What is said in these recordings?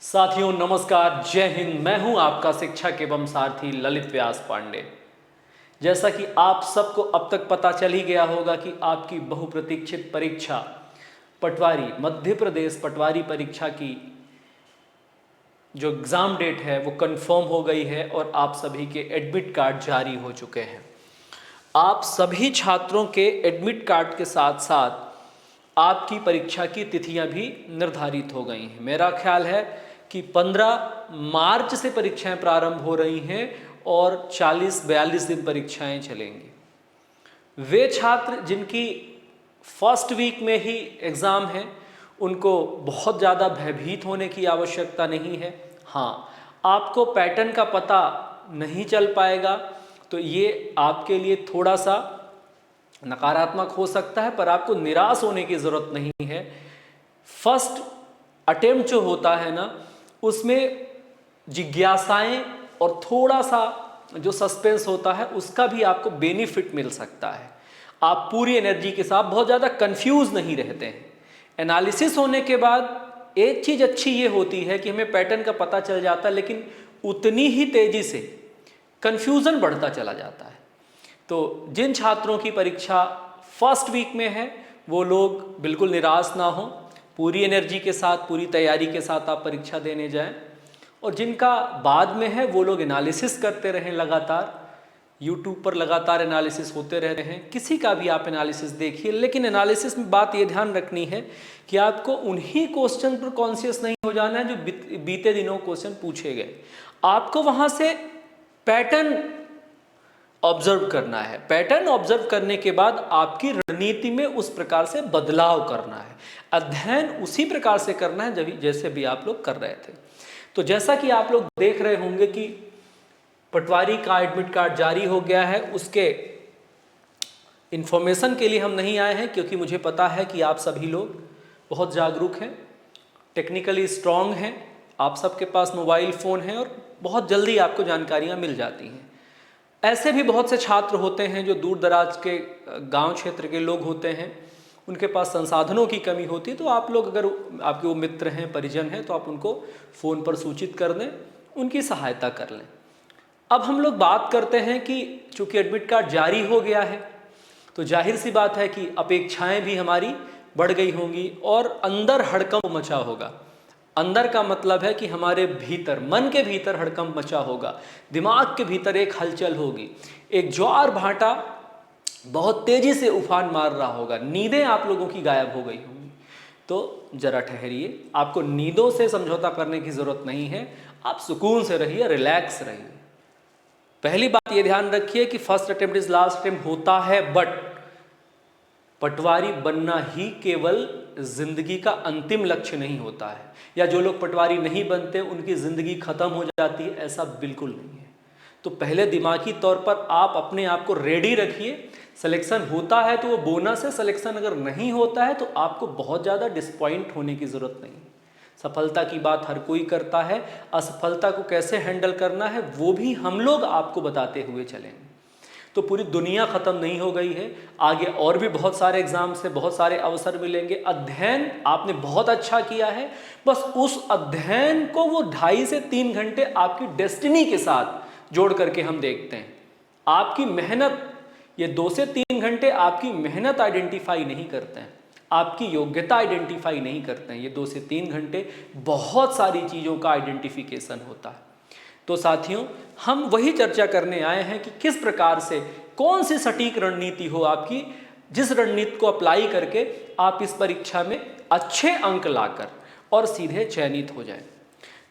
साथियों नमस्कार, जय हिंद। मैं हूं आपका शिक्षक एवं सारथी ललित व्यास पांडे। जैसा कि आप सबको अब तक पता चल ही गया होगा कि आपकी बहुप्रतीक्षित परीक्षा पटवारी मध्य प्रदेश पटवारी परीक्षा की जो एग्ज़ाम डेट है वो कंफर्म हो गई है और आप सभी के एडमिट कार्ड जारी हो चुके हैं। आप सभी छात्रों के एडमिट कार्ड के साथ साथ आपकी परीक्षा की तिथियां भी निर्धारित हो गई हैं। मेरा ख्याल है कि 15 मार्च से परीक्षाएं प्रारंभ हो रही हैं और 40-42 दिन परीक्षाएं चलेंगी। वे छात्र जिनकी फर्स्ट वीक में ही एग्ज़ाम है उनको बहुत ज़्यादा भयभीत होने की आवश्यकता नहीं है। हाँ, आपको पैटर्न का पता नहीं चल पाएगा तो ये आपके लिए थोड़ा सा नकारात्मक हो सकता है, पर आपको निराश होने की ज़रूरत नहीं है। फर्स्ट अटेम्प्ट जो होता है ना, उसमें जिज्ञासाएं और थोड़ा सा जो सस्पेंस होता है उसका भी आपको बेनिफिट मिल सकता है। आप पूरी एनर्जी के साथ बहुत ज़्यादा कंफ्यूज नहीं रहते हैं। एनालिसिस होने के बाद एक चीज़ अच्छी ये होती है कि हमें पैटर्न का पता चल जाता है, लेकिन उतनी ही तेज़ी से कन्फ्यूज़न बढ़ता चला जाता है। तो जिन छात्रों की परीक्षा फर्स्ट वीक में है वो लोग बिल्कुल निराश ना हो, पूरी एनर्जी के साथ पूरी तैयारी के साथ आप परीक्षा देने जाएं। और जिनका बाद में है वो लोग एनालिसिस करते रहें, लगातार यूट्यूब पर लगातार एनालिसिस होते रह रहे हैं। किसी का भी आप एनालिसिस देखिए, लेकिन एनालिसिस में बात ये ध्यान रखनी है कि आपको उन्हीं क्वेश्चन पर कॉन्शियस नहीं हो जाना है जो बीते दिनों क्वेश्चन पूछे गए। आपको वहाँ से पैटर्न ऑब्जर्व करना है। पैटर्न ऑब्जर्व करने के बाद आपकी रणनीति में उस प्रकार से बदलाव करना है। अध्ययन उसी प्रकार से करना है जैसे भी आप लोग कर रहे थे। तो जैसा कि आप लोग देख रहे होंगे कि पटवारी का एडमिट कार्ड जारी हो गया है, उसके इन्फॉर्मेशन के लिए हम नहीं आए हैं क्योंकि मुझे पता है कि आप सभी लोग बहुत जागरूक हैं, टेक्निकली स्ट्रांग हैं, आप सबके पास मोबाइल फ़ोन है और बहुत जल्दी आपको जानकारियाँ मिल जाती हैं। ऐसे भी बहुत से छात्र होते हैं जो दूर दराज के गांव क्षेत्र के लोग होते हैं, उनके पास संसाधनों की कमी होती है। तो आप लोग अगर आपके वो मित्र हैं, परिजन हैं, तो आप उनको फ़ोन पर सूचित कर दें, उनकी सहायता कर लें। अब हम लोग बात करते हैं कि चूँकि एडमिट कार्ड जारी हो गया है तो जाहिर सी बात है कि अपेक्षाएं भी हमारी बढ़ गई होंगी और अंदर हड़कंप मचा होगा। अंदर का मतलब है कि हमारे भीतर, मन के भीतर हड़कंप मचा होगा, दिमाग के भीतर एक हलचल होगी, एक ज्वार भाटा बहुत तेजी से उफान मार रहा होगा। नींदें आप लोगों की गायब हो गई होंगी। तो जरा ठहरिए, आपको नींदों से समझौता करने की ज़रूरत नहीं है। आप सुकून से रहिए, रिलैक्स रहिए। पहली बात ये ध्यान रखिए कि first attempt is last attempt होता है, बट पटवारी बनना ही केवल जिंदगी का अंतिम लक्ष्य नहीं होता है, या जो लोग पटवारी नहीं बनते उनकी जिंदगी खत्म हो जाती है, ऐसा बिल्कुल नहीं है। तो पहले दिमागी तौर पर आप अपने आप को रेडी रखिए। सिलेक्शन होता है तो वो बोनस है, सिलेक्शन अगर नहीं होता है तो आपको बहुत ज़्यादा डिसपॉइंट होने की ज़रूरत नहीं। सफलता की बात हर कोई करता है, असफलता को कैसे हैंडल करना है वो भी हम लोग आपको बताते हुए चलेंगे। तो पूरी दुनिया ख़त्म नहीं हो गई है, आगे और भी बहुत सारे एग्जाम से बहुत सारे अवसर मिलेंगे। अध्ययन आपने बहुत अच्छा किया है, बस उस अध्ययन को वो 2.5 से 3 घंटे आपकी डेस्टिनी के साथ जोड़ करके हम देखते हैं। आपकी मेहनत, ये 2 से 3 घंटे आपकी मेहनत आइडेंटिफाई नहीं करते हैं, आपकी योग्यता आइडेंटिफाई नहीं करते हैं। ये 2 से 3 घंटे बहुत सारी चीज़ों का आइडेंटिफिकेशन होता है। तो साथियों, हम वही चर्चा करने आए हैं कि किस प्रकार से, कौन सी सटीक रणनीति हो आपकी, जिस रणनीति को अप्लाई करके आप इस परीक्षा में अच्छे अंक लाकर और सीधे चयनित हो जाएं।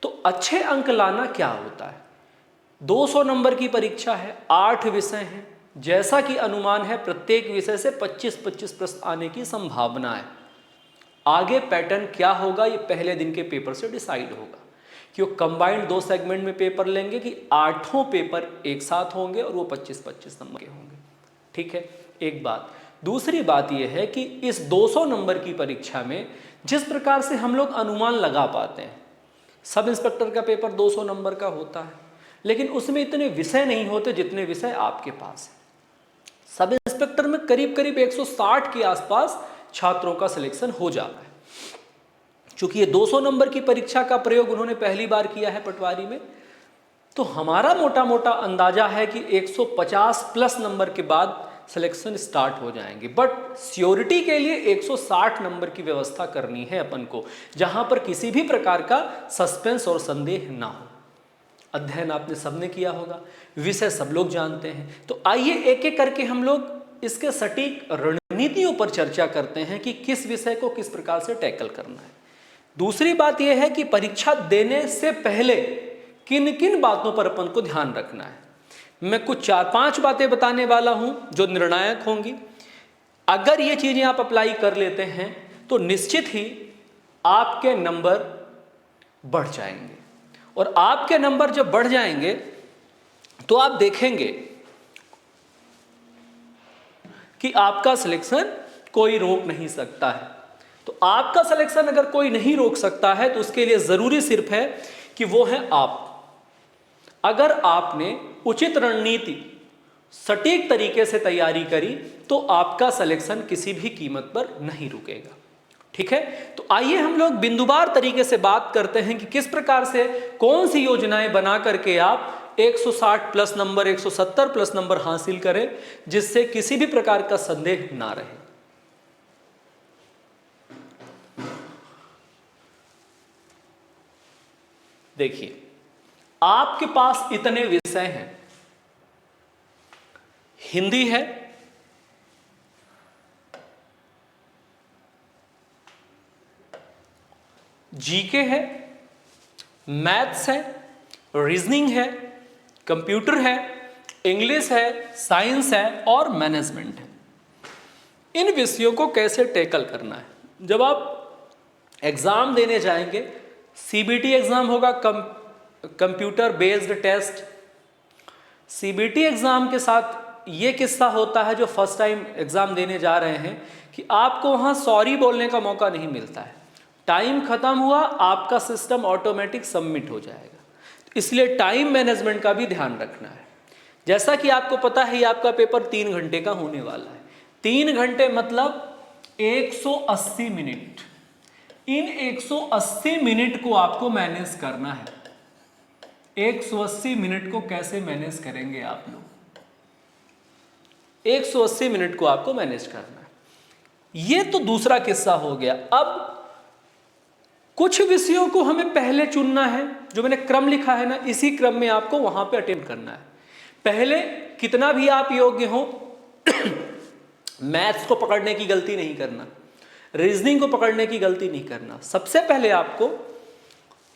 तो अच्छे अंक लाना क्या होता है? 200 नंबर की परीक्षा है, 8 विषय हैं, जैसा कि अनुमान है प्रत्येक विषय से 25-25 प्रश्न आने की संभावना है। आगे पैटर्न क्या होगा ये पहले दिन के पेपर से डिसाइड होगा कि वो कंबाइंड 2 सेगमेंट में पेपर लेंगे कि 8 पेपर एक साथ होंगे और वो 25-25 नंबर के होंगे। ठीक है, एक बात। दूसरी बात यह है कि इस 200 नंबर की परीक्षा में जिस प्रकार से हम लोग अनुमान लगा पाते हैं, सब इंस्पेक्टर का पेपर 200 नंबर का होता है, लेकिन उसमें इतने विषय नहीं होते जितने विषय आपके पास है। सब इंस्पेक्टर में करीब करीब 160 के आसपास छात्रों का सिलेक्शन हो जाता है। चूंकि ये 200 नंबर की परीक्षा का प्रयोग उन्होंने पहली बार किया है पटवारी में, तो हमारा मोटा मोटा अंदाजा है कि 150 प्लस नंबर के बाद सिलेक्शन स्टार्ट हो जाएंगे। बट श्योरिटी के लिए 160 नंबर की व्यवस्था करनी है अपन को, जहां पर किसी भी प्रकार का सस्पेंस और संदेह ना हो। अध्ययन आपने सबने किया होगा, विषय सब लोग जानते हैं, तो आइए एक एक करके हम लोग इसके सटीक रणनीतियों पर चर्चा करते हैं कि किस विषय को किस प्रकार से टैकल करना है। दूसरी बात यह है कि परीक्षा देने से पहले किन किन बातों पर अपन को ध्यान रखना है। मैं कुछ 4-5 बातें बताने वाला हूं जो निर्णायक होंगी। अगर ये चीजें आप अप्लाई कर लेते हैं तो निश्चित ही आपके नंबर बढ़ जाएंगे, और आपके नंबर जब बढ़ जाएंगे तो आप देखेंगे कि आपका सिलेक्शन कोई रोक नहीं सकता है। तो आपका सिलेक्शन अगर कोई नहीं रोक सकता है तो उसके लिए जरूरी सिर्फ है कि वो है आप। अगर आपने उचित रणनीति सटीक तरीके से तैयारी करी तो आपका सिलेक्शन किसी भी कीमत पर नहीं रुकेगा। ठीक है, तो आइए हम लोग बिंदुवार तरीके से बात करते हैं कि किस प्रकार से कौन सी योजनाएं बना करके आप 160 प्लस नंबर, 170 प्लस नंबर हासिल करें, जिससे किसी भी प्रकार का संदेह ना रहे। देखिए, आपके पास इतने विषय हैं। हिंदी है, जीके है, मैथ्स है, रीजनिंग है, कंप्यूटर है, इंग्लिश है, साइंस है और मैनेजमेंट है। इन विषयों को कैसे टैकल करना है? जब आप एग्जाम देने जाएंगे, सीबीटी एग्जाम होगा, computer based test. CBT exam के साथ ये किस्सा होता है जो फर्स्ट टाइम एग्जाम देने जा रहे हैं कि आपको वहां सॉरी बोलने का मौका नहीं मिलता है। टाइम खत्म हुआ, आपका सिस्टम ऑटोमेटिक सबमिट हो जाएगा। इसलिए टाइम मैनेजमेंट का भी ध्यान रखना है। जैसा कि आपको पता है, आपका पेपर 3 घंटे का होने वाला है। 3 घंटे मतलब 180 मिनट। इन 180 मिनट को आपको मैनेज करना है। 180 मिनट को कैसे मैनेज करेंगे आप लोग? 180 मिनट को आपको मैनेज करना है। यह तो दूसरा किस्सा हो गया। अब कुछ विषयों को हमें पहले चुनना है, जो मैंने क्रम लिखा है ना, इसी क्रम में आपको वहां पे अटेम्प्ट करना है। पहले कितना भी आप योग्य हो मैथ्स को पकड़ने की गलती नहीं करना, रीजनिंग को पकड़ने की गलती नहीं करना। सबसे पहले आपको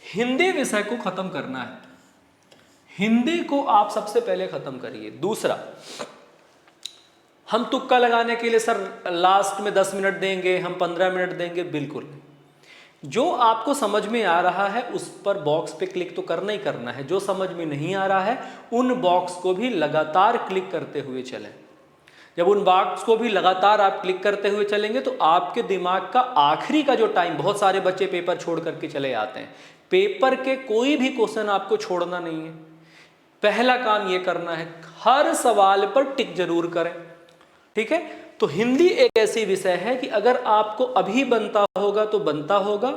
हिंदी विषय को खत्म करना है। हिंदी को आप सबसे पहले खत्म करिए। दूसरा, हम तुक्का लगाने के लिए सर लास्ट में 10 मिनट देंगे, हम 15 मिनट देंगे, बिल्कुल नहीं। जो आपको समझ में आ रहा है उस पर बॉक्स पे क्लिक तो करना ही करना है। जो समझ में नहीं आ रहा है उन बॉक्स को भी लगातार क्लिक करते हुए चलें। जब उन बॉक्स को भी लगातार आप क्लिक करते हुए चलेंगे तो आपके दिमाग का आखिरी का जो टाइम, बहुत सारे बच्चे पेपर छोड़ करके चले आते हैं। पेपर के कोई भी क्वेश्चन आपको छोड़ना नहीं है। पहला काम ये करना है, हर सवाल पर टिक जरूर करें। ठीक है, तो हिंदी एक ऐसी विषय है कि अगर आपको अभी बनता होगा तो बनता होगा,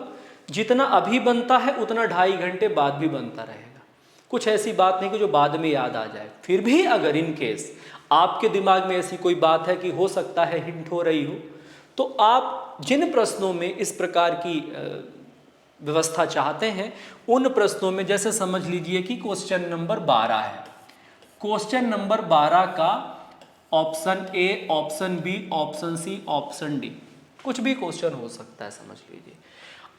जितना अभी बनता है उतना 2.5 घंटे बाद भी बनता रहेगा। कुछ ऐसी बात नहीं कि जो बाद में याद आ जाए। फिर भी अगर इन केस आपके दिमाग में ऐसी कोई बात है कि हो सकता है हिंट हो रही हो, तो आप जिन प्रश्नों में इस प्रकार की व्यवस्था चाहते हैं उन प्रश्नों में, जैसे समझ लीजिए कि क्वेश्चन नंबर 12 है। क्वेश्चन नंबर 12 का option A, option B, option C, option D, कुछ भी क्वेश्चन हो सकता है। समझ लीजिए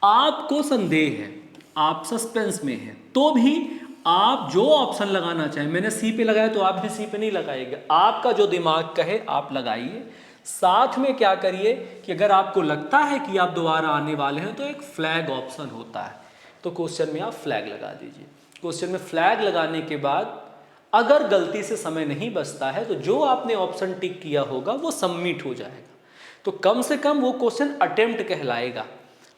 आपको संदेह है, आप सस्पेंस में हैं, तो भी आप जो ऑप्शन लगाना चाहें, मैंने सी पे लगाया तो आप भी सी पे नहीं लगाइएगा, आपका जो दिमाग कहे आप लगाइए। साथ में क्या करिए कि अगर आपको लगता है कि आप दोबारा आने वाले हैं तो एक फ्लैग ऑप्शन होता है, तो क्वेश्चन में आप फ्लैग लगा दीजिए। क्वेश्चन में फ्लैग लगाने के बाद अगर गलती से समय नहीं बचता है तो जो आपने ऑप्शन टिक किया होगा वो सबमिट हो जाएगा, तो कम से कम वो क्वेश्चन अटेम्प्ट कहलाएगा।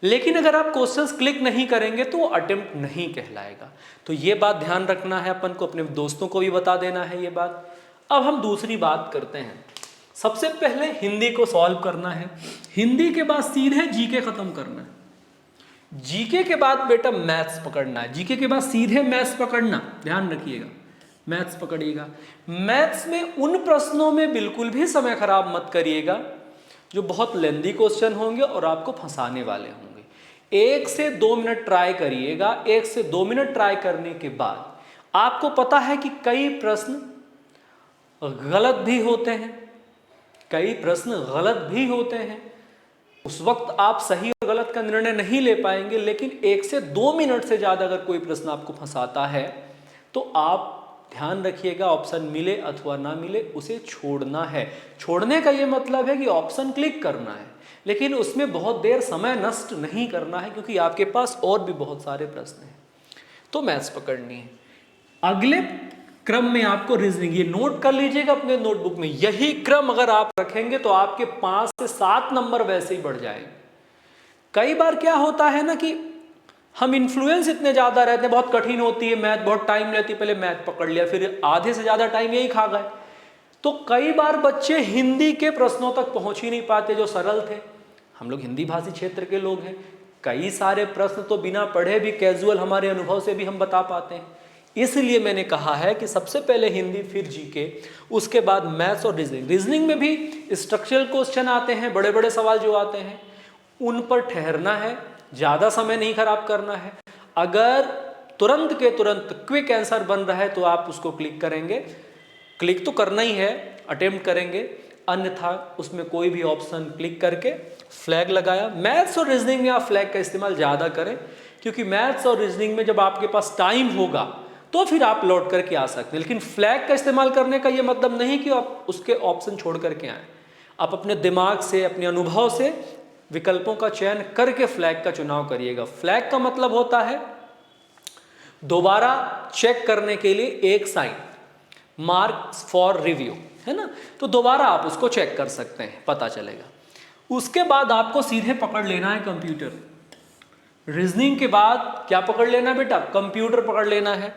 लेकिन अगर आप क्वेश्चंस क्लिक नहीं करेंगे तो वो अटेम्प्ट नहीं कहलाएगा। तो ये बात ध्यान रखना है अपन को, अपने दोस्तों को भी बता देना है ये बात। अब हम दूसरी बात करते हैं। सबसे पहले हिंदी को सॉल्व करना है, हिंदी के बाद सीधे जीके खत्म करना है। जीके के बाद बेटा मैथ्स पकड़ना है, जीके के बाद सीधे मैथ्स पकड़ना, ध्यान रखिएगा, मैथ्स पकड़िएगा। मैथ्स में उन प्रश्नों में बिल्कुल भी समय खराब मत करिएगा जो बहुत लेंदी क्वेश्चन होंगे और आपको फंसाने वाले होंगे। 1 से 2 मिनट ट्राई करिएगा। 1 से 2 मिनट ट्राई करने के बाद आपको पता है कि कई प्रश्न गलत भी होते हैं, कई प्रश्न गलत भी होते हैं। उस वक्त आप सही और गलत का निर्णय नहीं ले पाएंगे, लेकिन 1 से 2 मिनट से ज़्यादा अगर कोई प्रश्न आपको फंसाता है तो आप ध्यान रखिएगा, ऑप्शन मिले अथवा ना मिले उसे छोड़ना है। छोड़ने का ये मतलब है कि ऑप्शन क्लिक करना है, लेकिन उसमें बहुत देर समय नष्ट नहीं करना है, क्योंकि आपके पास और भी बहुत सारे प्रश्न हैं। तो मैथ्स पकड़नी है। अगले क्रम में आपको रीजनिंग, ये नोट कर लीजिएगा अपने नोटबुक में, यही क्रम अगर आप रखेंगे तो आपके 5 से 7 नंबर वैसे ही बढ़ जाएंगे। कई बार क्या होता है ना कि हम इन्फ्लुएंस इतने ज़्यादा रहते हैं, बहुत कठिन होती है मैथ, बहुत टाइम लेती है, पहले मैथ पकड़ लिया, फिर आधे से ज़्यादा टाइम यही खा गए। तो कई बार बच्चे हिंदी के प्रश्नों तक पहुँच ही नहीं पाते जो सरल थे। हम लोग हिंदी भाषी क्षेत्र के लोग हैं, कई सारे प्रश्न तो बिना पढ़े भी कैजुअल हमारे अनुभव से भी हम बता पाते हैं। इसलिए मैंने कहा है कि सबसे पहले हिंदी, फिर जीके, उसके बाद मैथ्स और रीजनिंग। रीजनिंग में भी स्ट्रक्चरल क्वेश्चन आते हैं, बड़े बड़े सवाल जो आते हैं उन पर ठहरना है, ज़्यादा समय नहीं खराब करना है। अगर तुरंत के तुरंत क्विक आंसर बन रहा है तो आप उसको क्लिक करेंगे, क्लिक तो करना ही है, अटेम्प्ट करेंगे, अन्यथा उसमें कोई भी ऑप्शन क्लिक करके फ्लैग लगाया। मैथ्स और रीजनिंग में आप फ्लैग का इस्तेमाल ज़्यादा करें, क्योंकि मैथ्स और रीजनिंग में जब आपके पास टाइम होगा तो फिर आप लौट करके आ सकते हैं। लेकिन फ्लैग का इस्तेमाल करने का ये मतलब नहीं कि आप उसके ऑप्शन छोड़ करके आए। आप अपने दिमाग से, अपने अनुभव से विकल्पों का चयन करके फ्लैग का चुनाव करिएगा। फ्लैग का मतलब होता है दोबारा चेक करने के लिए एक साइन, मार्क्स फॉर रिव्यू, है ना। तो दोबारा आप उसको चेक कर सकते हैं, पता चलेगा। उसके बाद आपको सीधे पकड़ लेना है कंप्यूटर। रीजनिंग के बाद क्या पकड़ लेना है बेटा? कंप्यूटर पकड़ लेना है।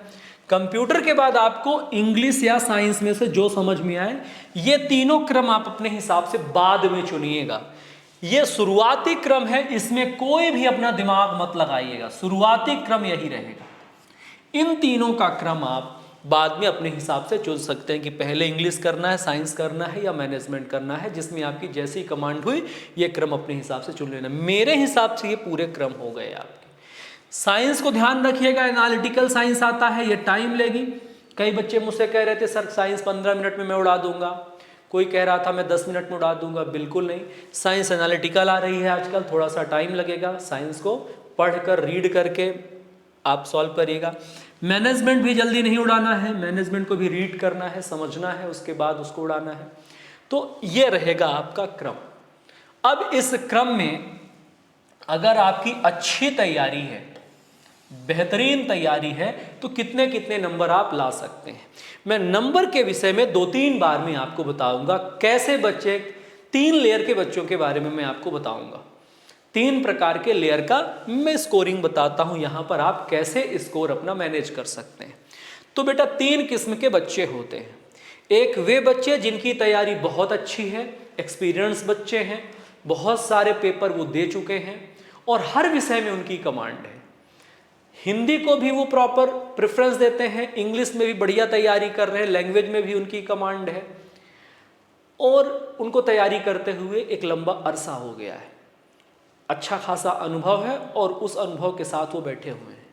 कंप्यूटर के बाद आपको इंग्लिश या साइंस में से जो समझ में आए, ये तीनों क्रम आप अपने हिसाब से बाद में चुनिएगा। ये शुरुआती क्रम है, इसमें कोई भी अपना दिमाग मत लगाइएगा, शुरुआती क्रम यही रहेगा। इन तीनों का क्रम आप बाद में अपने हिसाब से चुन सकते हैं कि पहले इंग्लिश करना है, साइंस करना है या मैनेजमेंट करना है, जिसमें आपकी जैसी कमांड हुई ये क्रम अपने हिसाब से चुन लेना। मेरे हिसाब से ये पूरे क्रम हो गए आपके। साइंस को ध्यान रखिएगा, एनालिटिकल साइंस आता है, ये टाइम लेगी। कई बच्चे मुझसे कह रहे थे सर साइंस 15 मिनट में मैं उड़ा दूंगा, कोई कह रहा था मैं 10 मिनट में उड़ा दूंगा। बिल्कुल नहीं, साइंस एनालिटिकल आ रही है आजकल, थोड़ा सा टाइम लगेगा। साइंस को पढ़कर, रीड करके आप सॉल्व करिएगा। मैनेजमेंट भी जल्दी नहीं उड़ाना है, मैनेजमेंट को भी रीड करना है, समझना है, उसके बाद उसको उड़ाना है। तो ये रहेगा आपका क्रम। अब इस क्रम में अगर आपकी अच्छी तैयारी है, बेहतरीन तैयारी है, तो कितने कितने नंबर आप ला सकते हैं। मैं नंबर के विषय में 2-3 बार में आपको बताऊंगा। कैसे बच्चे, 3 लेयर के बच्चों के बारे में मैं आपको बताऊंगा। 3 प्रकार के लेयर का मैं स्कोरिंग बताता हूं, यहां पर आप कैसे स्कोर अपना मैनेज कर सकते हैं। तो बेटा 3 किस्म के बच्चे होते हैं। एक वे बच्चे जिनकी तैयारी बहुत अच्छी है, एक्सपीरियंस बच्चे हैं, बहुत सारे पेपर वो दे चुके हैं और हर विषय में उनकी कमांड है। हिंदी को भी वो प्रॉपर प्रेफरेंस देते हैं, इंग्लिश में भी बढ़िया तैयारी कर रहे हैं, लैंग्वेज में भी उनकी कमांड है और उनको तैयारी करते हुए एक लंबा अरसा हो गया है, अच्छा खासा अनुभव है और उस अनुभव के साथ वो बैठे हुए हैं।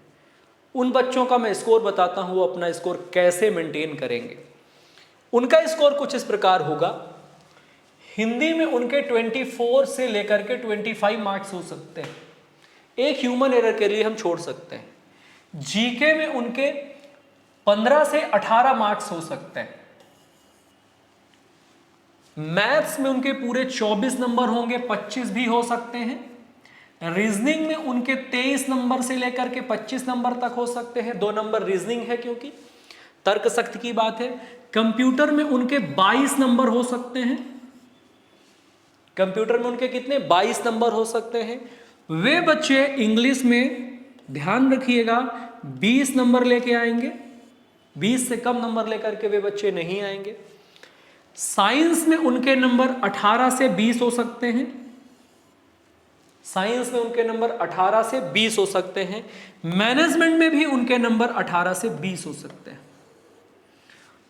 उन बच्चों का मैं स्कोर बताता हूँ, वो अपना स्कोर कैसे मेंटेन करेंगे। उनका स्कोर कुछ इस प्रकार होगा। हिंदी में उनके 24 से लेकर के 25 मार्क्स हो सकते हैं, एक ह्यूमन एरर के लिए हम छोड़ सकते हैं। जीके में उनके 15 से 18 मार्क्स हो सकते हैं। मैथ्स में उनके पूरे 24 नंबर होंगे, 25 भी हो सकते हैं। रीजनिंग में उनके 23 नंबर से लेकर के 25 नंबर तक हो सकते हैं, 2 नंबर रीजनिंग है क्योंकि तर्क शक्ति की बात है। कंप्यूटर में उनके 22 नंबर हो सकते हैं। कंप्यूटर में उनके कितने? 22 नंबर हो सकते हैं। वे बच्चे इंग्लिश में ध्यान रखिएगा 20 नंबर लेके आएंगे, 20 से कम नंबर लेकर के वे बच्चे नहीं आएंगे। साइंस में उनके नंबर 18 से 20 हो सकते हैं। साइंस में उनके नंबर 18 से 20 हो सकते हैं, मैनेजमेंट में भी उनके नंबर 18 से 20 हो सकते हैं।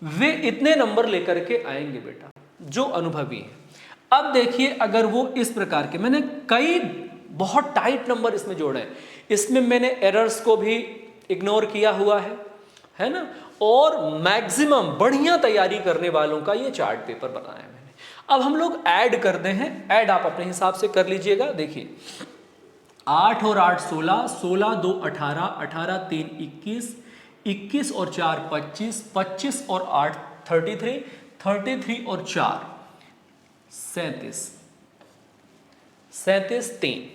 वे इतने नंबर लेकर के आएंगे बेटा जो अनुभवी हैं। अब देखिए, अगर वो इस प्रकार के, मैंने कई बहुत टाइट नंबर इसमें जोड़े हैं, इसमें मैंने एरर्स को भी इग्नोर किया हुआ है ना, और मैक्सिमम बढ़िया तैयारी करने वालों का ये चार्ट पेपर बनाया है मैंने। अब हम लोग ऐड करते हैं, ऐड आप अपने हिसाब से कर लीजिएगा। देखिए 8 और 8 16, 16 2 18, 18 3 21, 21 और 4 25, 25 और 8 33, 33 और 4 37, 37 3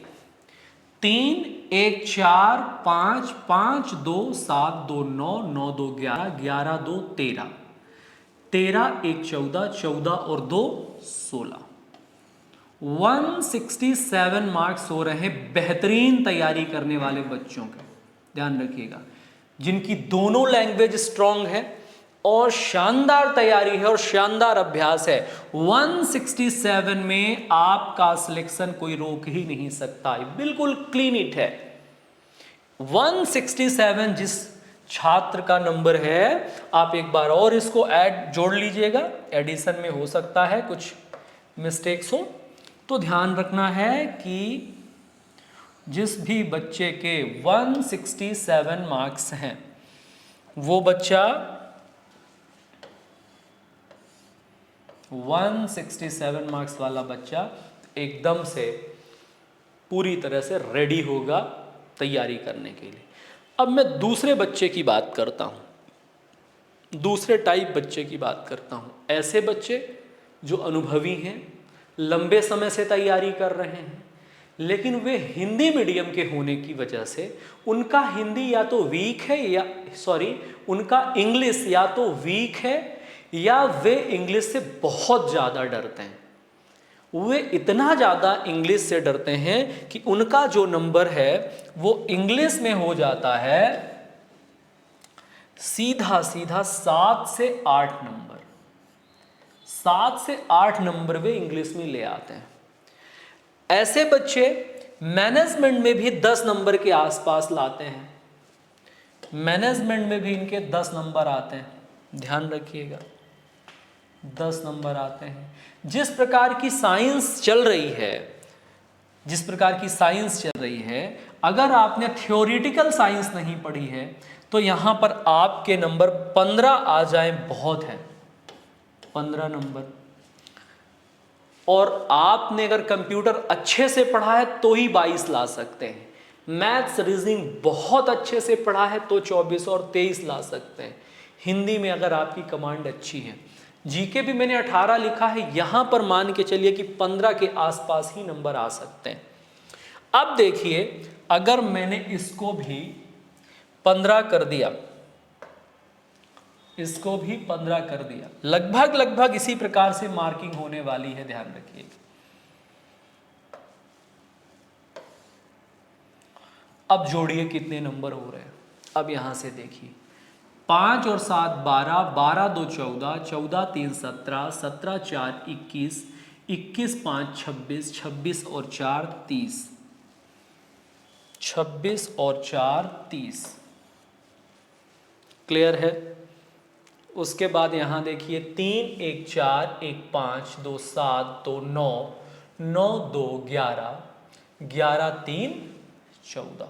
3 1 4 5 5 2 7 2 9 9 2 11 11 2 13, 13 1 14, 14 और 2 16, 167 मार्क्स हो रहे हैं बेहतरीन तैयारी करने वाले बच्चों के। ध्यान रखिएगा, जिनकी दोनों लैंग्वेज स्ट्रांग है और शानदार तैयारी है और शानदार अभ्यास है। 167 में आपका सिलेक्शन कोई रोक ही नहीं सकता, बिल्कुल क्लीन इट है। 167 जिस छात्र का नंबर है, आप एक बार और इसको ऐड जोड़ लीजिएगा, एडिशन में हो सकता है कुछ मिस्टेक्स हो, तो ध्यान रखना है कि जिस भी बच्चे के 167 मार्क्स हैं, वो बच्चा 167 मार्क्स वाला बच्चा एकदम से पूरी तरह से रेडी होगा तैयारी करने के लिए। अब मैं दूसरे बच्चे की बात करता हूँ, दूसरे टाइप बच्चे की बात करता हूँ। ऐसे बच्चे जो अनुभवी हैं, लंबे समय से तैयारी कर रहे हैं, लेकिन वे हिंदी मीडियम के होने की वजह से उनका हिंदी या तो वीक है, या उनका इंग्लिश या तो वीक है, या वे इंग्लिश से बहुत ज़्यादा डरते हैं। वे इतना ज़्यादा इंग्लिश से डरते हैं कि उनका जो नंबर है वो इंग्लिश में हो जाता है सीधा सीधा 7 से 8 नंबर। 7 से 8 नंबर वे इंग्लिश में ले आते हैं। ऐसे बच्चे मैनेजमेंट में भी 10 नंबर के आसपास लाते हैं। मैनेजमेंट में भी इनके 10 नंबर आते हैं, ध्यान रखिएगा, 10 नंबर आते हैं। जिस प्रकार की साइंस चल रही है, अगर आपने थ्योरेटिकल साइंस नहीं पढ़ी है तो यहां पर आपके नंबर 15 आ जाएं बहुत है, 15 नंबर। और आपने अगर कंप्यूटर अच्छे से पढ़ा है तो ही 22 ला सकते हैं। मैथ्स रीजनिंग बहुत अच्छे से पढ़ा है तो 24 और 23 ला सकते हैं। हिंदी में अगर आपकी कमांड अच्छी है, जीके भी मैंने 18 लिखा है, यहां पर मान के चलिए कि 15 के आसपास ही नंबर आ सकते हैं। अब देखिए, अगर मैंने इसको भी 15 कर दिया, इसको भी 15 कर दिया, लगभग इसी प्रकार से मार्किंग होने वाली है, ध्यान रखिए। अब जोड़िए कितने नंबर हो रहे हैं। अब यहां से देखिए, 5 और 7 12, 12 2 14, 14 3 17, 17 4 21, 21 5 26, 26 और 4 30, 26 और 4 30। क्लियर है। उसके बाद यहां देखिए 3 1 4 1 5 2 7 2 9 9 2 11 11 3 14,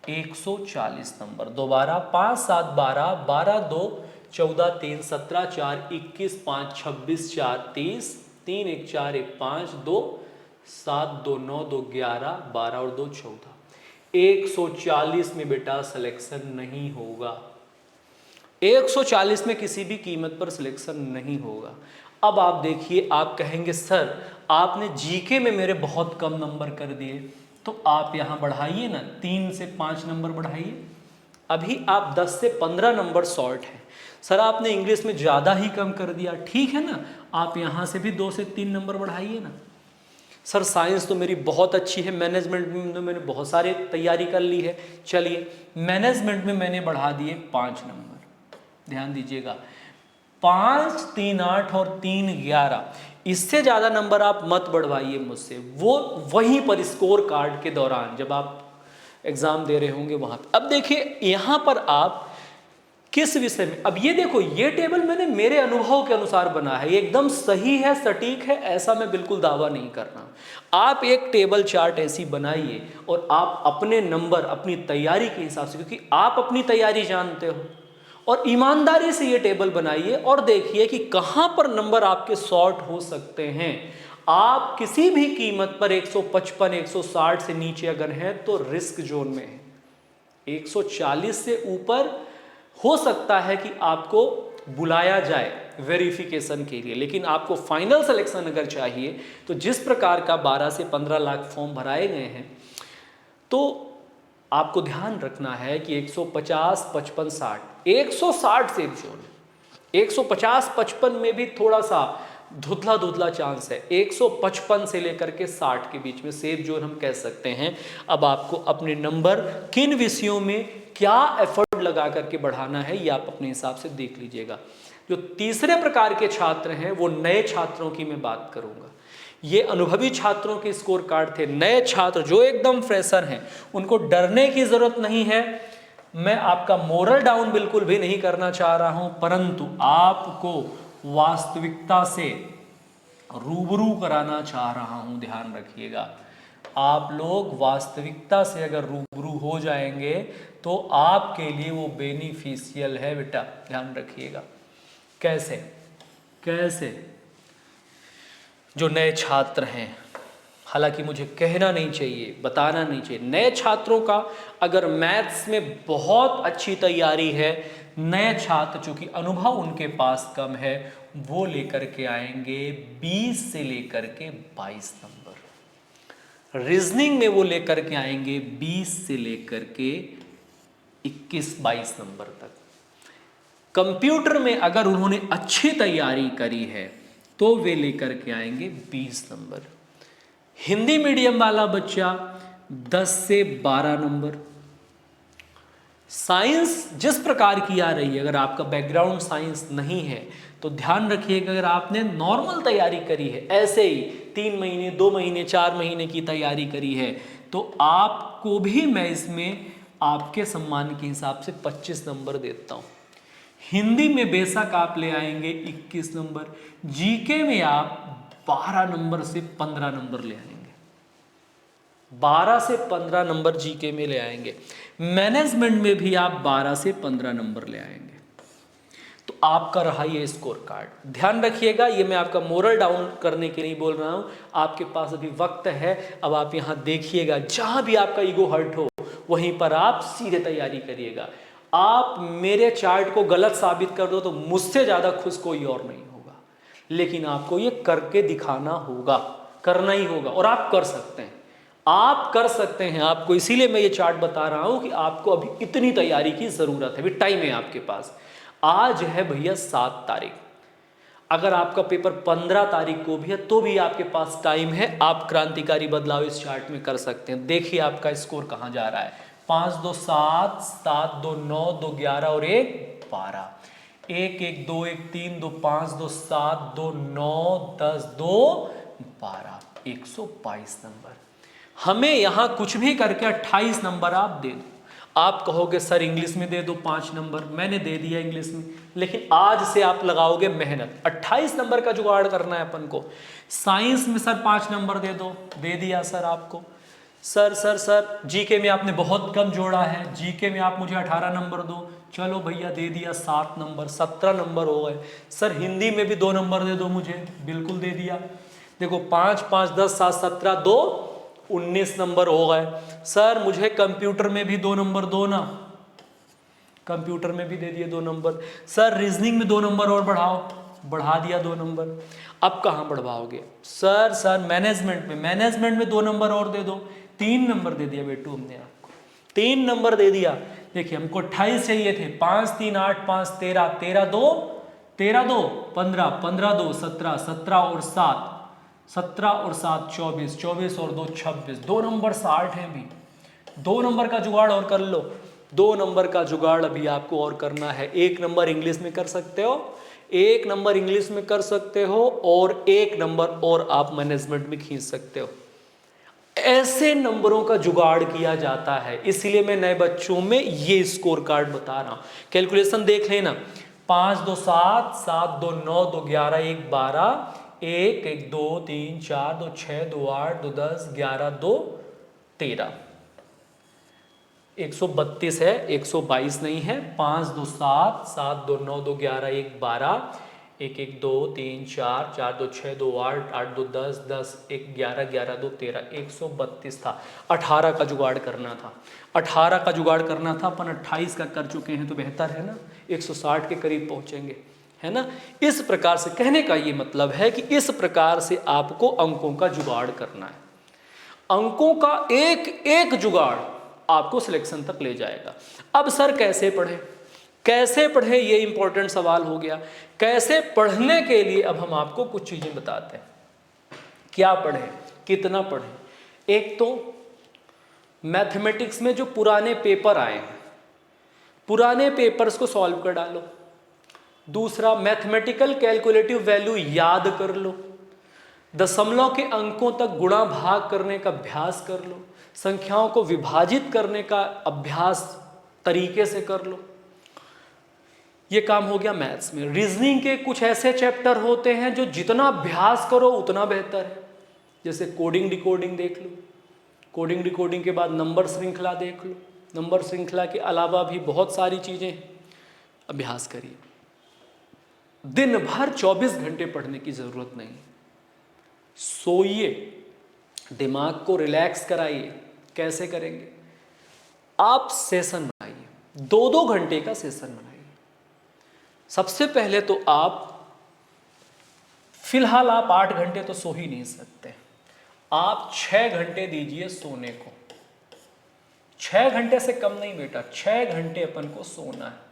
140 नंबर। दोबारा 5 7 12, 12 2 14 3 17 4 21 5 26 4 30, 3 1 4 1 5 2 7 2 9 2 11 12 और 2 14, 140 में बेटा सिलेक्शन नहीं होगा। 140 में किसी भी कीमत पर सिलेक्शन नहीं होगा। अब आप देखिए, आप कहेंगे सर आपने जीके में मेरे बहुत कम नंबर कर दिए, तो आप यहाँ बढ़ाइए ना, 3 से 5 नंबर बढ़ाइए। अभी आप 10 से 15 नंबर शॉर्ट हैं। सर आपने इंग्लिश में ज़्यादा ही कम कर दिया, ठीक है ना, आप यहाँ से भी 2 से 3 नंबर बढ़ाइए ना। सर साइंस तो मेरी बहुत अच्छी है, मैनेजमेंट में तो मैंने बहुत सारे तैयारी कर ली है, चलिए मैनेजमेंट में मैंने बढ़ा दिए 5 नंबर। ध्यान दीजिएगा, 5 3 8 और 3 11, इससे ज़्यादा नंबर आप मत बढ़वाइए मुझसे, वो वहीं पर स्कोर कार्ड के दौरान जब आप एग्ज़ाम दे रहे होंगे वहाँ पे। अब देखिए यहाँ पर आप किस विषय में, अब ये देखो ये टेबल मैंने मेरे अनुभव के अनुसार बना है, ये एकदम सही है, सटीक है, ऐसा मैं बिल्कुल दावा नहीं कर रहा। आप एक टेबल चार्ट ऐसी बनाइए और आप अपने नंबर अपनी तैयारी के हिसाब से, क्योंकि आप अपनी तैयारी जानते हो, और ईमानदारी से ये टेबल बनाइए और देखिए कि कहाँ पर नंबर आपके शॉर्ट हो सकते हैं। आप किसी भी कीमत पर 155 160 से नीचे अगर हैं तो रिस्क जोन में है। 140 से ऊपर हो सकता है कि आपको बुलाया जाए वेरिफिकेशन के लिए, लेकिन आपको फाइनल सिलेक्शन अगर चाहिए तो जिस प्रकार का 12 से 15 लाख फॉर्म भराए गए हैं, तो आपको ध्यान रखना है कि 150 55 60 160 सेफ जोन, 150 55 में भी थोड़ा सा धुंधला धुंधला चांस है, 155 से लेकर के 60 के बीच में सेफ जोन हम कह सकते हैं। अब आपको अपने नंबर किन विषयों में क्या एफर्ट लगा करके बढ़ाना है ये आप अपने हिसाब से देख लीजिएगा। जो तीसरे प्रकार के छात्र हैं वो नए छात्रों की मैं बात करूंगा। ये अनुभवी छात्रों के स्कोर कार्ड थे। नए छात्र जो एकदम फ्रेशर हैं उनको डरने की जरूरत नहीं है। मैं आपका मोरल डाउन बिल्कुल भी नहीं करना चाह रहा हूं, परंतु आपको वास्तविकता से रूबरू कराना चाह रहा हूं। ध्यान रखिएगा, आप लोग वास्तविकता से अगर रूबरू हो जाएंगे तो आपके लिए वो बेनिफिशियल है बेटा, ध्यान रखिएगा। कैसे कैसे जो नए छात्र हैं, हालांकि मुझे कहना नहीं चाहिए, बताना नहीं चाहिए, नए छात्रों का अगर मैथ्स में बहुत अच्छी तैयारी है, नए छात्र चूंकि अनुभव उनके पास कम है, वो लेकर के आएंगे 20 से लेकर के 22 नंबर। रीजनिंग में वो लेकर के आएंगे 20 से लेकर के 21-22 नंबर तक। कंप्यूटर में अगर उन्होंने अच्छी तैयारी करी है तो वे लेकर के आएंगे 20 नंबर। हिंदी मीडियम वाला बच्चा 10 से 12 नंबर। साइंस जिस प्रकार की आ रही है, अगर आपका बैकग्राउंड साइंस नहीं है तो ध्यान रखिएगा, अगर आपने नॉर्मल तैयारी करी है, ऐसे ही 3 महीने 2 महीने 4 महीने की तैयारी करी है, तो आपको भी मैं इसमें आपके सम्मान के हिसाब से 25 नंबर देता हूँ। हिंदी में बेशक आप ले आएंगे 21 नंबर, जीके में आप 12 नंबर से 15 नंबर ले आएंगे, 12 से 15 नंबर जीके में ले आएंगे। मैनेजमेंट में भी आप 12 से 15 नंबर ले आएंगे। तो आपका रहा ये स्कोर कार्ड। ध्यान रखिएगा, ये मैं आपका मोरल डाउन करने के नहीं बोल रहा हूँ, आपके पास अभी वक्त है। अब आप यहाँ देखिएगा, जहाँ भी आपका ईगो हर्ट हो वहीं पर आप सीधे तैयारी करिएगा। आप मेरे चार्ट को गलत साबित कर दो तो मुझसे ज़्यादा खुश कोई और नहीं होगा, लेकिन आपको ये करके दिखाना होगा, करना ही होगा, और आप कर सकते हैं, आप कर सकते हैं। आपको इसीलिए मैं ये चार्ट बता रहा हूँ कि आपको अभी इतनी तैयारी की ज़रूरत है, अभी टाइम है आपके पास। आज है भैया 7 तारीख, अगर आपका पेपर 15 तारीख को भी है तो भी आपके पास टाइम है, आप क्रांतिकारी बदलाव इस चार्ट में कर सकते हैं। देखिए आपका स्कोर कहाँ जा रहा है, 5 2 7 7 2 9 2 11 और 1 12, 1 1 2 1 3 2 5 2 7 2 9 10 2 12, 122 नंबर। हमें यहाँ कुछ भी करके 28 नंबर आप दे दो। आप कहोगे सर इंग्लिश में दे दो 5 नंबर, मैंने दे दिया इंग्लिश में, लेकिन आज से आप लगाओगे मेहनत, 28 नंबर का जुगाड़ करना है अपन को। साइंस में सर 5 नंबर दे दो, दे दिया सर आपको। सर जीके में आपने बहुत कम जोड़ा है, जीके में आप मुझे 18 नंबर दो, चलो भैया दे दिया 7 नंबर, 17 नंबर हो गए। सर हिंदी में भी 2 नंबर दे दो मुझे, बिल्कुल दे दिया। देखो 5 5 10 7 17 2 19 नंबर हो गए। सर मुझे कंप्यूटर में भी 2 नंबर दो ना, कंप्यूटर में भी दे दिए 2 नंबर। सर रीजनिंग में 2 नंबर और बढ़ाओ, बढ़ा दिया 2 नंबर। अब कहाँ बढ़वाओगे? सर मैनेजमेंट में 2 नंबर और दे दो, 3 नंबर दे दिया बेटू हमने आपको, 3 नंबर दे दिया। देखिए हमको 28 चाहिए थे, 5 3 8 5 13 13 2 15 15 2 17 17 और 7 17 और 7 24 24 और 2 26, 2 नंबर 60 हैं भी। 2 नंबर का जुगाड़ और कर लो, 2 नंबर का जुगाड़ अभी आपको और करना है। 1 नंबर इंग्लिश में कर सकते हो, 1 नंबर इंग्लिश में कर सकते हो और 1 नंबर और आप मैनेजमेंट में खींच सकते हो। ऐसे नंबरों का जुगाड़ किया जाता है, इसलिए मैं नए बच्चों में ये स्कोर कार्ड बता रहा हूं। कैलकुलेशन देख लेना, 5 2 7, 7 2 9, 2 11, 1 12, 1 1 2 3 4, 2 6, 2 8, 2 10, 11 2 13, 132 है, 122 नहीं है। 5 2 7, 7 2 9, 2 11, 1 12, 1 1 2 3 4, 4 2 6, 2 8, 8 2 10, 10 1 11, 11 2 13, 132 था। 18 का जुगाड़ करना था, 18 का जुगाड़ करना था। अपन 28 का कर चुके हैं तो बेहतर है ना, 160 के करीब पहुंचेंगे, है ना। इस प्रकार से कहने का ये मतलब है कि इस प्रकार से आपको अंकों का जुगाड़ करना है। अंकों का एक एक जुगाड़ आपको सिलेक्शन तक ले जाएगा। अब सर कैसे पढ़ें, कैसे पढ़ें, ये इंपॉर्टेंट सवाल हो गया। कैसे पढ़ने के लिए अब हम आपको कुछ चीजें बताते हैं। क्या पढ़ें, कितना पढ़ें। एक तो मैथमेटिक्स में जो पुराने पेपर आए हैं, पुराने पेपर्स को सॉल्व कर डालो। दूसरा, मैथमेटिकल कैलकुलेटिव वैल्यू याद कर लो। दशमलव के अंकों तक गुणा भाग करने का अभ्यास कर लो। संख्याओं को विभाजित करने का अभ्यास तरीके से कर लो। ये काम हो गया मैथ्स में। रीजनिंग के कुछ ऐसे चैप्टर होते हैं जो जितना अभ्यास करो उतना बेहतर है। जैसे कोडिंग डिकोडिंग देख लो, कोडिंग डिकोडिंग के बाद नंबर श्रृंखला देख लो। नंबर श्रृंखला के अलावा भी बहुत सारी चीज़ें, अभ्यास करिए। दिन भर 24 घंटे पढ़ने की ज़रूरत नहीं। सोइए, दिमाग को रिलैक्स कराइए। कैसे करेंगे, आप सेशन बनाइए, 2-2 घंटे का सेशन बनाइए। सबसे पहले तो आप, फिलहाल आप 8 घंटे तो सो ही नहीं सकते, आप 6 घंटे दीजिए सोने को। 6 घंटे से कम नहीं बेटा, 6 घंटे अपन को सोना है।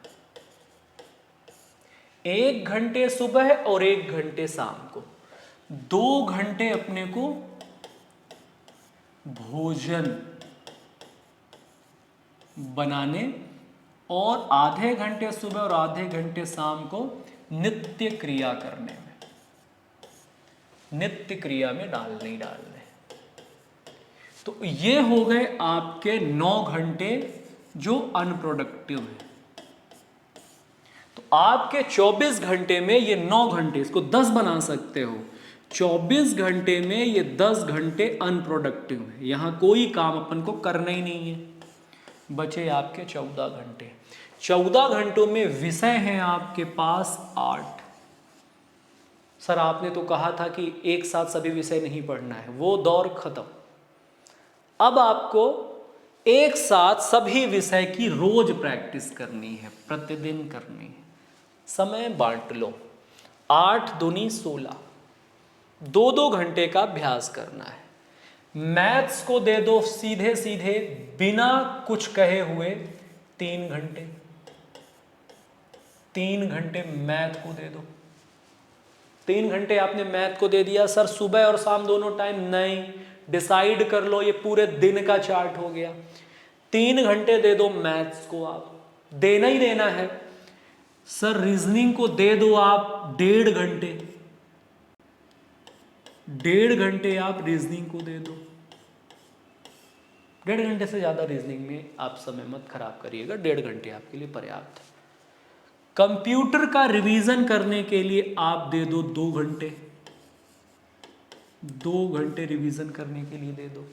1 घंटे सुबह और 1 घंटे शाम को। 2 घंटे अपने को भोजन बनाने और आधे घंटे सुबह और आधे घंटे शाम को नित्य क्रिया करने में, नित्य क्रिया में डालने। तो ये हो गए आपके 9 घंटे जो अनप्रोडक्टिव है। तो आपके 24 घंटे में ये 9 घंटे, इसको 10 बना सकते हो। 24 घंटे में ये 10 घंटे अनप्रोडक्टिव है, यहां कोई काम अपन को करना ही नहीं है। बचे आपके 14 घंटे। 14 घंटों में विषय हैं आपके पास 8। सर आपने तो कहा था कि एक साथ सभी विषय नहीं पढ़ना है, वो दौर खत्म। अब आपको एक साथ सभी विषय की रोज प्रैक्टिस करनी है, प्रतिदिन करनी है। समय बांट लो, 8 दूनी 16, 2-2 घंटे का अभ्यास करना है। मैथ्स को दे दो सीधे सीधे बिना कुछ कहे हुए 3 घंटे। 3 घंटे मैथ को दे दो। 3 घंटे आपने मैथ को दे दिया। सर सुबह और शाम दोनों टाइम नहीं, डिसाइड कर लो, ये पूरे दिन का चार्ट हो गया। 3 घंटे दे दो मैथ्स को, आप देना ही देना है। सर रीजनिंग को दे दो आप 1.5 घंटे, 1.5 घंटे आप रीजनिंग को दे दो। 1.5 घंटे से ज़्यादा रीजनिंग में आप समय मत खराब करिएगा, 1.5 घंटे आपके लिए पर्याप्त है। कंप्यूटर का रिवीजन करने के लिए आप दे दो 2 घंटे, 2 घंटे रिवीजन करने के लिए दे दो।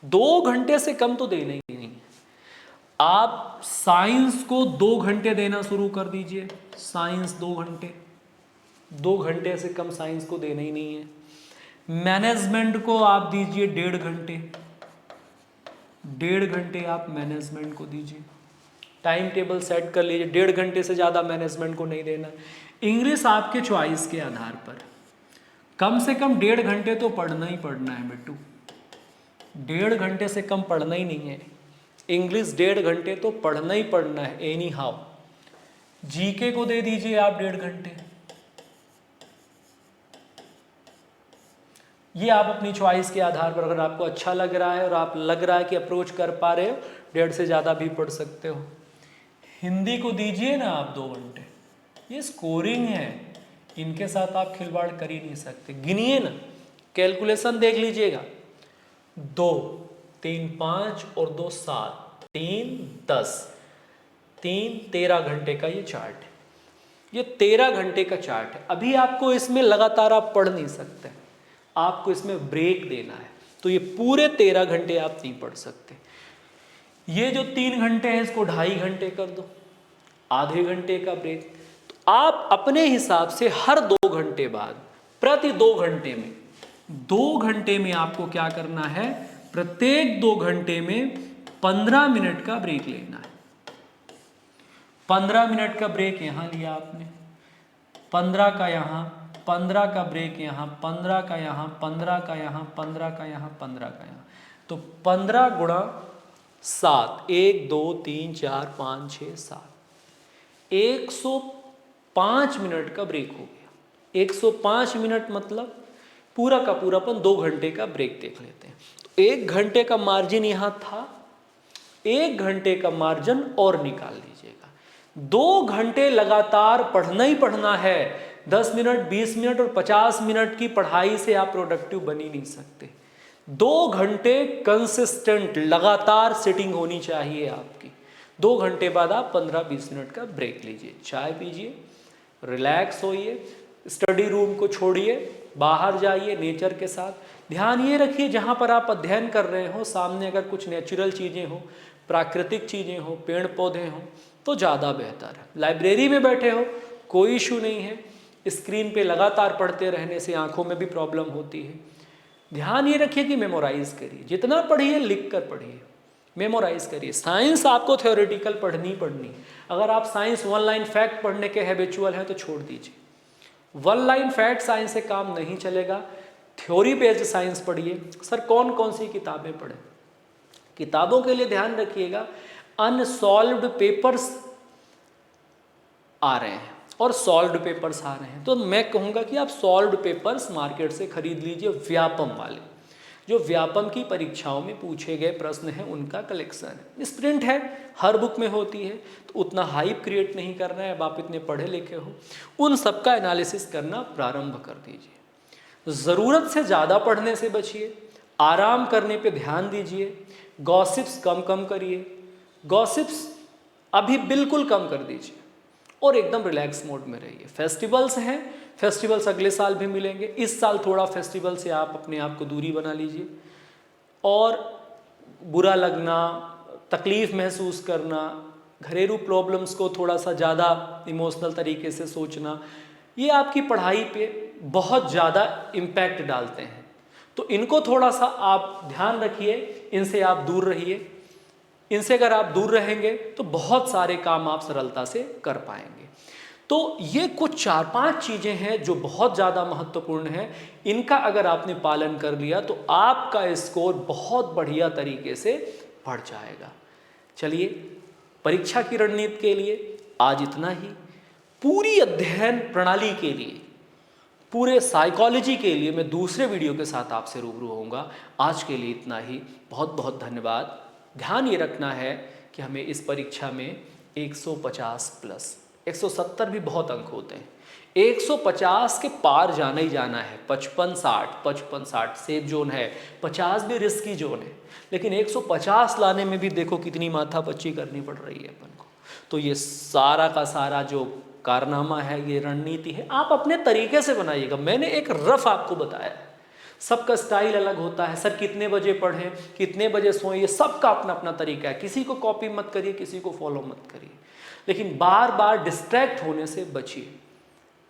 2 घंटे से कम तो देना ही नहीं। आप साइंस को 2 घंटे देना शुरू कर दीजिए। साइंस 2 घंटे, 2 घंटे से कम साइंस को देना ही नहीं है। मैनेजमेंट को आप दीजिए 1.5 घंटे, 1.5 घंटे आप मैनेजमेंट को दीजिए। टाइम टेबल सेट कर लीजिए, 1.5 घंटे से ज़्यादा मैनेजमेंट को नहीं देना। इंग्लिश आपके चॉइस के आधार पर कम से कम 1.5 घंटे तो पढ़ना ही पढ़ना है बेटू। 1.5 घंटे से कम पढ़ना ही नहीं है। इंग्लिश 1.5 घंटे तो पढ़ना ही पढ़ना है एनी हाउ। जीके को दे दीजिए आप 1.5 घंटे। ये आप अपनी चॉइस के आधार पर, अगर आपको अच्छा लग रहा है और आप लग रहा है कि अप्रोच कर पा रहे हो, 1.5 से ज़्यादा भी पढ़ सकते हो। हिंदी को दीजिए ना आप 2 घंटे। ये स्कोरिंग है, इनके साथ आप खिलवाड़ कर ही नहीं सकते। गिनिए ना, कैलकुलेशन देख लीजिएगा, 2 3 5 और 2 7, 3 10, 3 13 घंटे का ये चार्ट है। ये 13 घंटे का चार्ट है। अभी आपको इसमें लगातार आप पढ़ नहीं सकते, आपको इसमें ब्रेक देना है, तो ये पूरे 13 घंटे आप नहीं पढ़ सकते। ये जो 3 घंटे हैं इसको 2.5 घंटे कर दो, आधे घंटे का ब्रेक। तो आप अपने हिसाब से हर 2 घंटे बाद, प्रति 2 घंटे में, 2 घंटे में आपको क्या करना है, प्रत्येक 2 घंटे में 15 मिनट का ब्रेक लेना है। 15 मिनट का ब्रेक यहाँ लिया आपने, 15 का यहाँ, 15 का ब्रेक यहाँ, 15 का यहाँ, 15 का यहाँ, 15 का यहाँ, 15 का यहाँ, तो 15 गुणा 7, 1 2 3 4 5 6 7, 105 मिनट का ब्रेक हो गया। 105 मिनट मतलब पूरा का पूरा अपन 2 घंटे का ब्रेक देख लेते हैं। तो 1 घंटे का मार्जिन यहाँ था, 1 घंटे का मार्जिन और निकाल लीजिएगा। 2 घंटे लगातार पढ़ना ही पढ़ना है। 10 मिनट, 20 मिनट और 50 मिनट की पढ़ाई से आप प्रोडक्टिव बन ही नहीं सकते। 2 घंटे कंसिस्टेंट लगातार सिटिंग होनी चाहिए आपकी। 2 घंटे बाद आप 15-20 मिनट का ब्रेक लीजिए, चाय पीजिए, रिलैक्स होइए, स्टडी रूम को छोड़िए, बाहर जाइए नेचर के साथ। ध्यान ये रखिए जहाँ पर आप अध्ययन कर रहे हो सामने अगर कुछ नेचुरल चीज़ें हो, प्राकृतिक चीज़ें हो, पेड़ पौधे हों तो ज़्यादा बेहतर है। लाइब्रेरी में बैठे हो कोई इशू नहीं है, स्क्रीन पे लगातार पढ़ते रहने से आंखों में भी प्रॉब्लम होती है। ध्यान ये रखिए कि मेमोराइज करिए, जितना पढ़िए लिख कर पढ़िए, मेमोराइज करिए। साइंस आपको थ्योरेटिकल पढ़नी। अगर आप साइंस 1 लाइन फैक्ट पढ़ने के हैबिचुअल हैं तो छोड़ दीजिए। 1 लाइन फैक्ट साइंस से काम नहीं चलेगा, थ्योरी बेस्ड साइंस पढ़िए। सर कौन कौन सी किताबें पढ़ें? किताबों के लिए ध्यान रखिएगा, अनसॉल्व्ड पेपर्स आ रहे हैं और सॉल्व्ड पेपर्स आ रहे हैं, तो मैं कहूँगा कि आप सॉल्व्ड पेपर्स मार्केट से खरीद लीजिए, व्यापम वाले, जो व्यापम की परीक्षाओं में पूछे गए प्रश्न हैं उनका कलेक्शन है। स्प्रिंट है, हर बुक में होती है, तो उतना हाइप क्रिएट नहीं करना है। अब आप इतने पढ़े लिखे हो, उन सब का एनालिसिस करना प्रारंभ कर दीजिए। ज़रूरत से ज़्यादा पढ़ने से बचिए, आराम करने पे ध्यान दीजिए, गॉसिप्स कम करिए, गॉसिप्स अभी बिल्कुल कम कर दीजिए और एकदम रिलैक्स मोड में रहिए। फेस्टिवल्स हैं, फेस्टिवल्स अगले साल भी मिलेंगे, इस साल थोड़ा फेस्टिवल से आप अपने आप को दूरी बना लीजिए। और बुरा लगना, तकलीफ़ महसूस करना, घरेलू प्रॉब्लम्स को थोड़ा सा ज़्यादा इमोशनल तरीके से सोचना, ये आपकी पढ़ाई पे बहुत ज़्यादा इम्पैक्ट डालते हैं। तो इनको थोड़ा सा आप ध्यान रखिए, इनसे आप दूर रहिए। इनसे अगर आप दूर रहेंगे तो बहुत सारे काम आप सरलता से कर पाएंगे। तो ये कुछ 4-5 चीज़ें हैं जो बहुत ज़्यादा महत्वपूर्ण हैं। इनका अगर आपने पालन कर लिया तो आपका स्कोर बहुत बढ़िया तरीके से बढ़ जाएगा। चलिए, परीक्षा की रणनीति के लिए आज इतना ही। पूरी अध्ययन प्रणाली के लिए, पूरे साइकोलॉजी के लिए मैं दूसरे वीडियो के साथ आपसे रूबरू होऊंगा। आज के लिए इतना ही, बहुत बहुत धन्यवाद। ध्यान ये रखना है कि हमें इस परीक्षा में 150 प्लस, 170 भी बहुत अंक होते हैं, 150 के पार जाना ही जाना है। 55-60 सेफ जोन है, 50 भी रिस्की जोन है, लेकिन 150 लाने में भी देखो कितनी माथापच्ची करनी पड़ रही है अपन को। तो ये सारा का सारा जो कारनामा है, ये रणनीति है, आप अपने तरीके से बनाइएगा। मैंने एक रफ आपको बताया है, सबका स्टाइल अलग होता है। सर कितने बजे पढ़ें, कितने बजे सोएं, ये सबका अपना अपना तरीका है। किसी को कॉपी मत करिए, किसी को फॉलो मत करिए, लेकिन बार बार डिस्ट्रैक्ट होने से बचिए।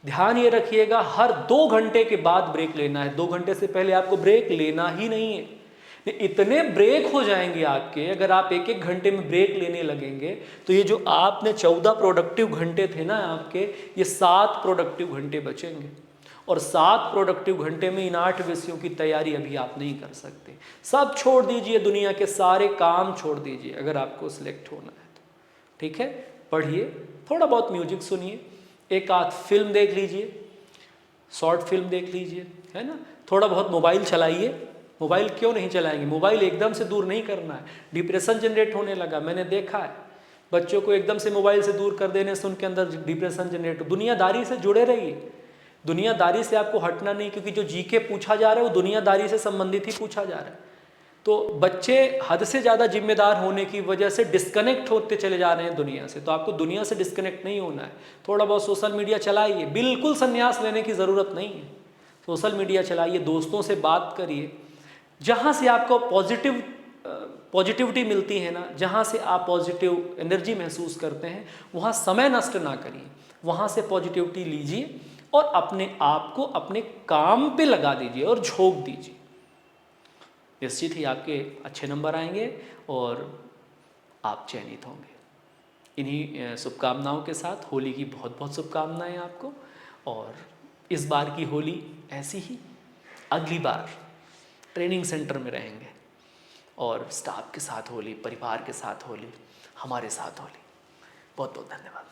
ध्यान ये रखिएगा, हर 2 घंटे के बाद ब्रेक लेना है। 2 घंटे से पहले आपको ब्रेक लेना ही नहीं है। इतने ब्रेक हो जाएंगे आपके, अगर आप 1-1 घंटे में ब्रेक लेने लगेंगे तो ये जो आपने 14 प्रोडक्टिव घंटे थे ना आपके, ये 7 प्रोडक्टिव घंटे बचेंगे। और 7 प्रोडक्टिव घंटे में इन 8 विषयों की तैयारी अभी आप नहीं कर सकते। सब छोड़ दीजिए, दुनिया के सारे काम छोड़ दीजिए अगर आपको सिलेक्ट होना है तो। ठीक है, पढ़िए, थोड़ा बहुत म्यूजिक सुनिए, एक आध फिल्म देख लीजिए, शॉर्ट फिल्म देख लीजिए, है ना। थोड़ा बहुत मोबाइल चलाइए। मोबाइल क्यों नहीं चलाएंगे, मोबाइल एकदम से दूर नहीं करना है। डिप्रेशन जनरेट होने लगा, मैंने देखा है बच्चों को एकदम से मोबाइल से दूर कर देने से उनके अंदर डिप्रेशन जनरेट। दुनियादारी से जुड़े रहिए, दुनियादारी से आपको हटना नहीं, क्योंकि जो जीके पूछा जा रहा है वो दुनियादारी से संबंधित ही पूछा जा रहा है। तो बच्चे हद से ज़्यादा जिम्मेदार होने की वजह से डिस्कनेक्ट होते चले जा रहे हैं दुनिया से। तो आपको दुनिया से डिस्कनेक्ट नहीं होना है। थोड़ा बहुत सोशल मीडिया चलाइए, बिल्कुल संन्यास लेने की ज़रूरत नहीं है। सोशल मीडिया चलाइए, दोस्तों से बात करिए, जहाँ से आपको पॉजिटिविटी मिलती है ना, जहाँ से आप पॉजिटिव एनर्जी महसूस करते हैं, वहाँ समय नष्ट ना करिए, वहाँ से पॉजिटिविटी लीजिए और अपने आप को अपने काम पे लगा दीजिए और झोंक दीजिए। निश्चित ही आपके अच्छे नंबर आएंगे और आप चयनित होंगे। इन्हीं शुभकामनाओं के साथ होली की बहुत बहुत शुभकामनाएं आपको। और इस बार की होली ऐसी ही, अगली बार ट्रेनिंग सेंटर में रहेंगे और स्टाफ के साथ होली, परिवार के साथ होली, हमारे साथ होली। बहुत बहुत धन्यवाद।